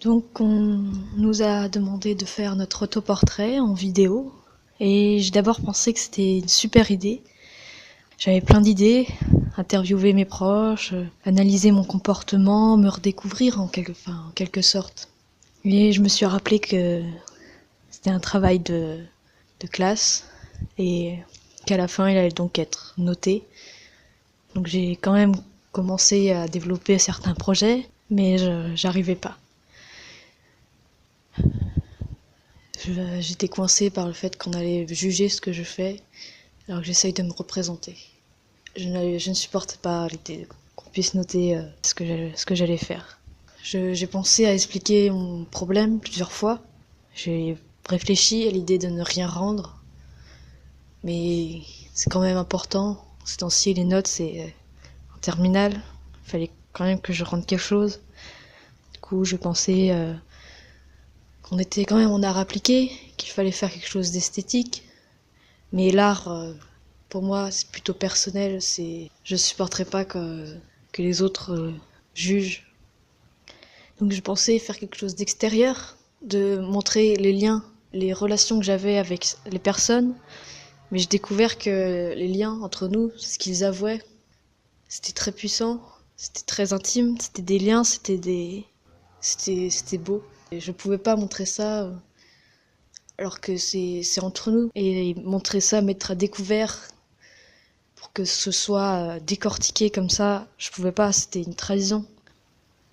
Donc on nous a demandé de faire notre autoportrait en vidéo et j'ai d'abord pensé que c'était une super idée. J'avais plein d'idées, interviewer mes proches, analyser mon comportement, me redécouvrir en quelque sorte. Et je me suis rappelé que c'était un travail de classe et qu'à la fin il allait donc être noté. Donc j'ai quand même commencé à développer certains projets, mais j'arrivais pas. J'étais coincée par le fait qu'on allait juger ce que je fais, alors que j'essaye de me représenter. Je ne supporte pas l'idée qu'on puisse noter ce que j'allais faire. J'ai pensé à expliquer mon problème plusieurs fois. J'ai réfléchi à l'idée de ne rien rendre, mais c'est quand même important. Ces temps-ci, les notes, c'est en terminale. Il fallait quand même que je rende quelque chose. Du coup, je pensais qu'on était quand même en art appliqué, qu'il fallait faire quelque chose d'esthétique. Mais l'art, pour moi, c'est plutôt personnel. Je supporterais pas que les autres jugent. Donc je pensais faire quelque chose d'extérieur, de montrer les liens, les relations que j'avais avec les personnes. Mais j'ai découvert que les liens entre nous, ce qu'ils avouaient, c'était très puissant, c'était très intime, c'était des liens, c'était beau. Et je pouvais pas montrer ça alors que c'est entre nous. Et montrer ça, mettre à découvert pour que ce soit décortiqué comme ça, je pouvais pas, c'était une trahison.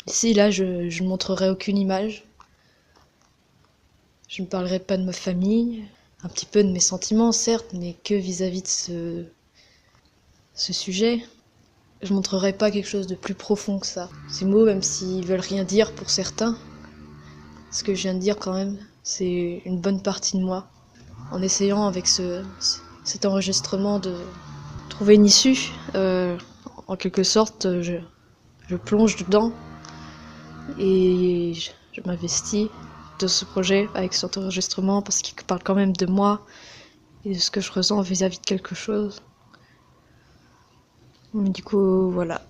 Ici, là, je ne montrerai aucune image. Je ne parlerai pas de ma famille, un petit peu de mes sentiments, certes, mais que vis-à-vis de ce sujet. Je montrerai pas quelque chose de plus profond que ça. Ces mots, même s'ils veulent rien dire pour certains, ce que je viens de dire quand même, c'est une bonne partie de moi. En essayant avec cet enregistrement de trouver une issue, en quelque sorte, je plonge dedans et je m'investis de ce projet avec cet enregistrement parce qu'il parle quand même de moi et de ce que je ressens vis-à-vis de quelque chose. Du coup, voilà.